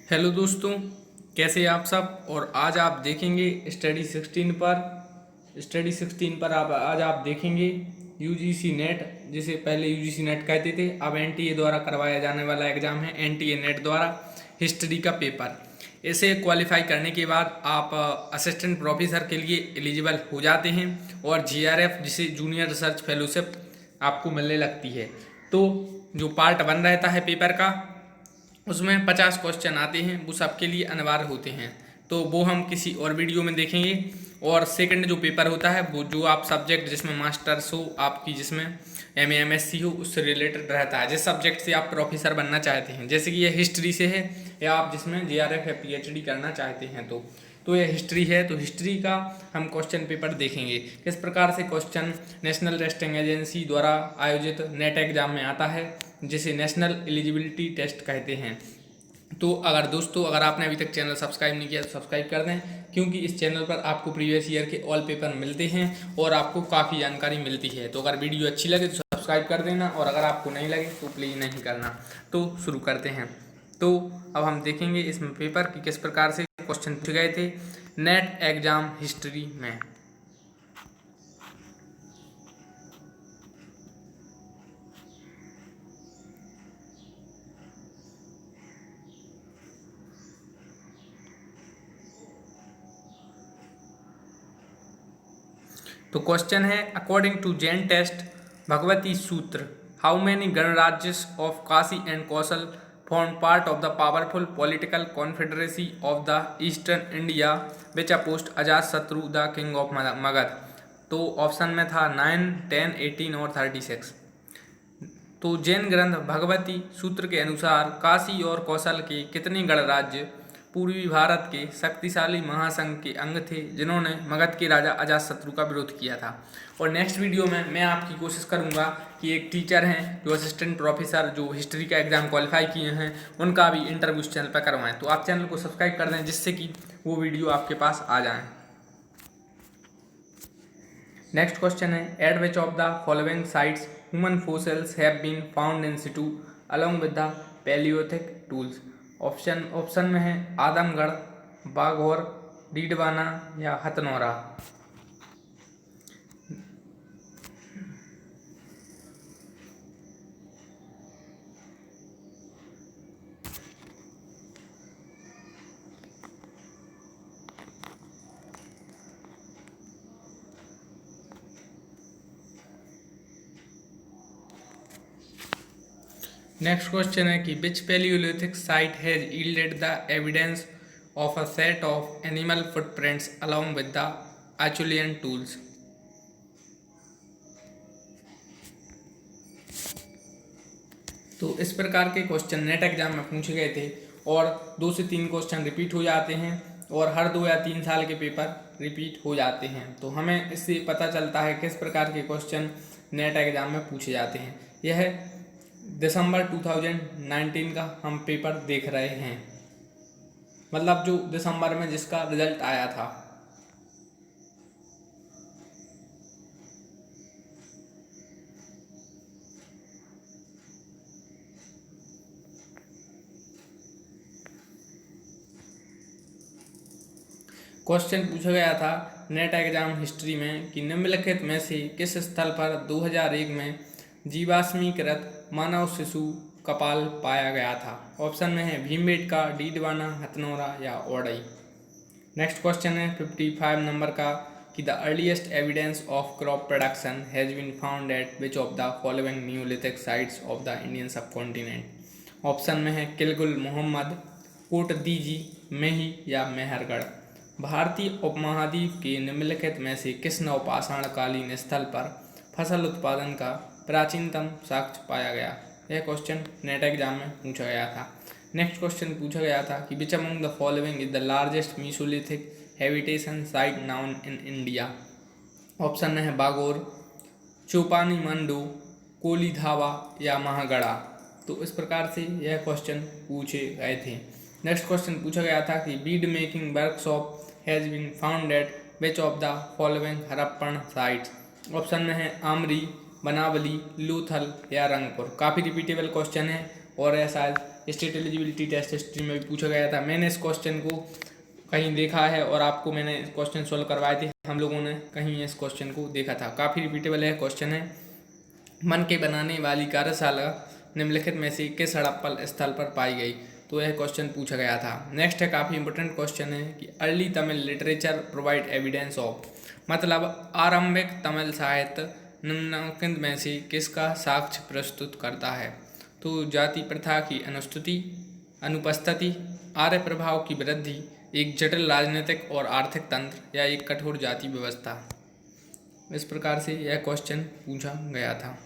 Hello दोस्तों, कैसे आप सब। और आज आप देखेंगे स्टडी 16 पर आज आप देखेंगे यूजीसी नेट, जिसे पहले यूजीसी नेट कहते थे, अब एनटीए द्वारा करवाया जाने वाला एग्ज़ाम है एनटीए नेट द्वारा हिस्ट्री का पेपर। इसे क्वालिफाई करने के बाद आप असिस्टेंट प्रोफेसर के लिए एलिजिबल हो जाते हैं और जीआरएफ जिसे जूनियर रिसर्च फेलोशिप आपको मिलने लगती है। तो जो पार्ट 1 रहता है पेपर का, उसमें 50 क्वेश्चन आते हैं, वो सबके लिए अनिवार्य होते हैं, तो वो हम किसी और वीडियो में देखेंगे। और सेकंड जो पेपर होता है वो जो आप सब्जेक्ट जिसमें मास्टर्स हो आपकी, जिसमें एमए एमएससी हो, उससे रिलेटेड रहता है, जिस सब्जेक्ट से आप प्रोफेसर बनना चाहते हैं। जैसे कि ये हिस्ट्री से है या आप जिसमें जेआरएफ या पीएचडी करना चाहते हैं तो ये हिस्ट्री है। तो हिस्ट्री का हम क्वेश्चन पेपर देखेंगे, किस प्रकार से क्वेश्चन नेशनल टेस्टिंग एजेंसी द्वारा आयोजित नेट एग्जाम में आता है, जिसे नेशनल एलिजिबिलिटी टेस्ट कहते हैं। तो अगर आपने अभी तक चैनल सब्सक्राइब नहीं किया तो सब्सक्राइब कर दें, क्योंकि इस चैनल पर आपको प्रीवियस ईयर के ऑल पेपर मिलते हैं और आपको काफ़ी जानकारी मिलती है। तो अगर वीडियो अच्छी लगे तो सब्सक्राइब कर देना, और अगर आपको नहीं लगे तो प्लीज़ नहीं करना। तो शुरू करते हैं। तो अब हम देखेंगे इसमें पेपर की किस प्रकार से क्वेश्चन पूछे गए थे नेट एग्जाम हिस्ट्री में। तो क्वेश्चन है, according to Jain text Bhagavati Sutra, how many गणराज्यस of Kashi and Kaushal form part of the powerful political confederacy of the eastern India which opposed Ajatashatru the king of Magadh. तो ऑप्शन में था 9, 10, 18 और 36। तो जैन ग्रंथ भगवती सूत्र के अनुसार काशी और कौशल के कितने गणराज्य पूर्वी भारत के शक्तिशाली महासंघ के अंग थे, जिन्होंने मगध के राजा अजातशत्रु का विरोध किया था। और नेक्स्ट वीडियो में मैं आपकी कोशिश करूंगा कि एक टीचर हैं जो असिस्टेंट प्रोफेसर जो हिस्ट्री का एग्जाम क्वालिफाई किए हैं, उनका भी इंटरव्यू इस चैनल पर करवाएं। तो आप चैनल को सब्सक्राइब कर दें, जिससे कि वो वीडियो आपके पास आ जाए। नेक्स्ट क्वेश्चन है, at which of the following sites human fossils have been found in situ along with the palaeolithic tools. Option में है आदमगढ़, बाघौर, डीडवाना या हथनौरा। नेक्स्ट क्वेश्चन है कि which palaeolithic site has yielded the evidence of a set of animal footprints along with the Acheulian tools. तो इस प्रकार के question net exam में पूछे गए थे, और 2 से 3 क्वेश्चन रिपीट हो जाते हैं, और हर 2 या 3 साल के पेपर रिपीट हो जाते हैं। तो हमें इससे पता चलता है किस प्रकार के क्वेश्चन नेट एग्जाम में पूछे जाते हैं। यह दिसंबर 2019 का हम पेपर देख रहे हैं, मतलब जो दिसंबर में जिसका रिजल्ट आया था। क्वेश्चन पूछा गया था नेट एग्जाम हिस्ट्री में कि निम्नलिखित में से किस स्थल पर 2001 में जीवाश्मीकृत मानव शिशु कपाल पाया गया था। ऑप्शन में है भीमबेटका, डीडवाना, हथनौरा या ओडई। नेक्स्ट क्वेश्चन है 55 नंबर का कि the earliest evidence of crop production has been found at which of the following neolithic sites of the Indian subcontinent. Option में है किलगुल मोहम्मद, कोटदीजी, मेही या मेहरगढ़। भारतीय उपमहाद्वीप के निम्नलिखित में से किस नवपाषाण कालीन स्थल पर फसल उत्पादन का प्राचीनतम साक्ष्य पाया गया। यह क्वेश्चन नेट एग्जाम में पूछा गया था। नेक्स्ट क्वेश्चन पूछा गया था कि which among the following is the largest Mesolithic habitation site noun in India. Option है बागोर, चौपानी मंडो, कोलीधावा या महागढ़ा। तो इस प्रकार से यह क्वेश्चन पूछे गए थे। नेक्स्ट क्वेश्चन पूछा गया था कि bead making workshop has been found at which of the following Harappan sites. Option में है आमरी, बनावली, लूथल या रंगपुर। काफ़ी रिपीटेबल क्वेश्चन है और यह शायद स्टेट एलिजिबिलिटी टेस्ट हिस्ट्री में भी पूछा गया था। मैंने इस क्वेश्चन को कहीं देखा है और आपको मैंने क्वेश्चन सॉल्व करवाए थे, हम लोगों ने कहीं इस क्वेश्चन को देखा था। काफ़ी रिपीटेबल है क्वेश्चन है। मन के बनाने वाली कार्यशाला निम्नलिखित में से किस हड़प्पा स्थल पर पाई गई? तो यह क्वेश्चन पूछा गया था। नेक्स्ट है, काफ़ी इंपॉर्टेंट क्वेश्चन है कि early Tamil literature provide evidence of, मतलब आरंभिक तमिल साहित्य निम्नलिखित में से किसका साक्ष्य प्रस्तुत करता है? तो जाति प्रथा की अनुपस्थिति, आर्य प्रभाव की वृद्धि, एक जटिल राजनीतिक और आर्थिक तंत्र, या एक कठोर जाति व्यवस्था। इस प्रकार से यह क्वेश्चन पूछा गया था।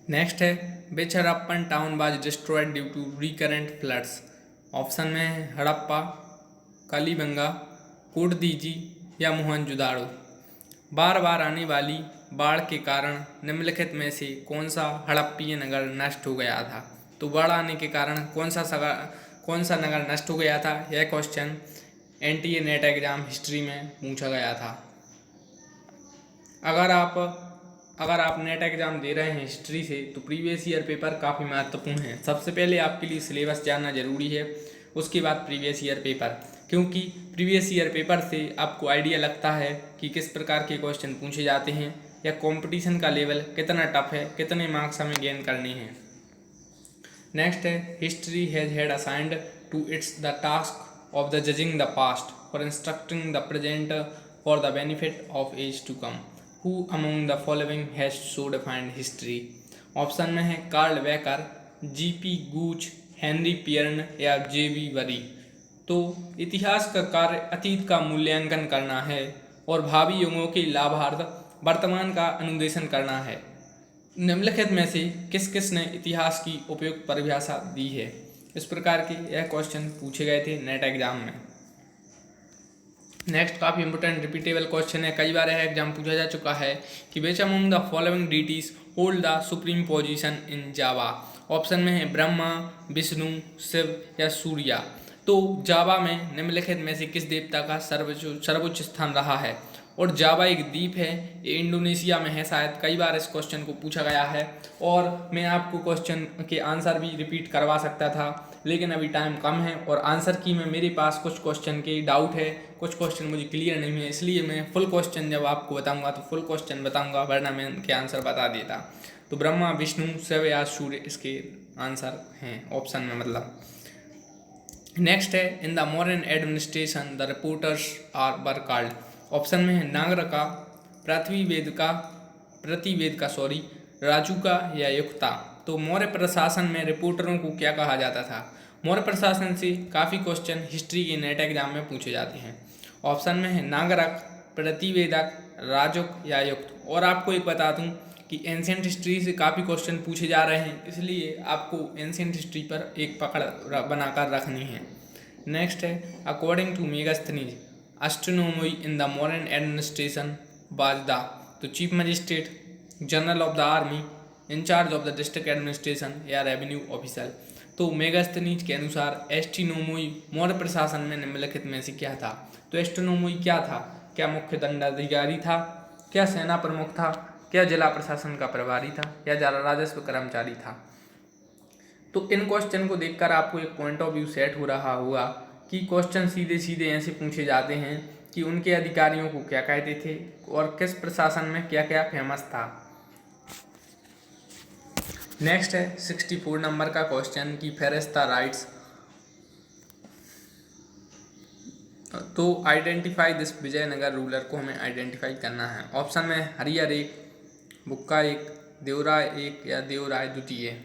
नेक्स्ट है, which Harappan town was destroyed due to recurrent floods? Option में है हड़प्पा, कालीबंगा, कोटदीजी या मोहनजोदाड़ो। बार बार आने वाली बाढ़ के कारण निम्नलिखित में से कौन सा हड़प्पीय नगर नष्ट हो गया था? तो बाढ़ आने के कारण कौन सा नगर नष्ट हो गया था? यह question NTA net exam history में पूछा गया था। अगर आप नेट एग्जाम दे रहे हैं हिस्ट्री से तो प्रीवियस ईयर पेपर काफ़ी महत्वपूर्ण है। सबसे पहले आपके लिए सिलेबस जानना जरूरी है, उसके बाद प्रीवियस ईयर पेपर, क्योंकि प्रीवियस ईयर पेपर से आपको आइडिया लगता है कि किस प्रकार के क्वेश्चन पूछे जाते हैं या कंपटीशन का लेवल कितना टफ है, कितने मार्क्स हमें गेन करने हैं। नेक्स्ट है, history has had assigned to its the task of the judging the past for instructing the present for the benefit of age to come. Who among the following has so defined history? Option में है Carl Becker, G P Gooch, Henry Pirenne या J B worry. तो इतिहास का कार्य अतीत का मूल्यांकन करना है और भावी युगों के लाभार्थ वर्तमान का अनुदेशन करना है। निम्नलिखित में से किस किस ने इतिहास की उपयुक्त परिभाषा दी है? इस प्रकार के यह क्वेश्चन पूछे गए थे नेट एग्जाम में। नेक्स्ट काफ़ी इंपोर्टेंट रिपीटेबल क्वेश्चन है, कई बार यह एग्जाम पूछा जा चुका है कि which among the following deities hold the supreme position in Java? Option में है ब्रह्मा, विष्णु, शिव या सूर्या। तो जावा में निम्नलिखित में से किस देवता का सर्वोच्च स्थान रहा है? और जावा एक द्वीप है, ये इंडोनेशिया में है शायद। कई बार इस क्वेश्चन को पूछा गया है और मैं आपको क्वेश्चन के आंसर भी रिपीट करवा सकता था, लेकिन अभी टाइम कम है और आंसर की में मेरे पास कुछ क्वेश्चन के डाउट है, कुछ क्वेश्चन मुझे क्लियर नहीं है, इसलिए मैं फुल क्वेश्चन जब आपको बताऊंगा तो फुल क्वेश्चन बताऊंगा, वरना मैं उनके आंसर बता देता। तो ब्रह्मा, विष्णु, शिव या सूर्य इसके आंसर हैं ऑप्शन में, मतलब। नेक्स्ट है, in the modern administration the reporters are were called. Option में है नागरिका, प्रतिवेदका, राजुका या युक्ता। तो मौर्य प्रशासन में रिपोर्टरों को क्या कहा जाता था? मौर्य प्रशासन से काफ़ी क्वेश्चन हिस्ट्री के नेट एग्जाम में पूछे जाते हैं। ऑप्शन में है नागरिक, प्रतिवेदक, राजुक या युक्त। और आपको एक बता दूं कि एंशिएंट हिस्ट्री से काफ़ी क्वेश्चन पूछे जा रहे हैं, इसलिए आपको एंशिएंट हिस्ट्री पर एक पकड़ बनाकर रखनी है। नेक्स्ट है, according to Megasthenes astronomy in the modern administration was the. तो chief magistrate, general of the army, in charge of the district administration या रेवेन्यू ऑफिसर। तो मेगास्थनीज के अनुसार एस्ट्रोनॉमी मौर्य प्रशासन में निम्नलिखित में से क्या था? तो एस्ट्रोनॉमी क्या था? क्या मुख्य दंडाधिकारी था, क्या सेना प्रमुख था, क्या जिला प्रशासन का प्रभारी था, या राजस्व कर्मचारी था? तो इन क्वेश्चन को देखकर आपको एक पॉइंट ऑफ व्यू सेट हो रहा होगा कि क्वेश्चन सीधे सीधे ऐसे पूछे जाते हैं कि उनके अधिकारियों को क्या कहते थे और किस प्रशासन में क्या क्या फेमस था। नेक्स्ट है 64 नंबर का क्वेश्चन की फेरिस्ता राइट्स। तो आइडेंटिफाई दिस विजयनगर रूलर को हमें आइडेंटिफाई करना है। ऑप्शन में हरिहर एक, बुक्का एक, देवराय एक या देवराय द्वितीय।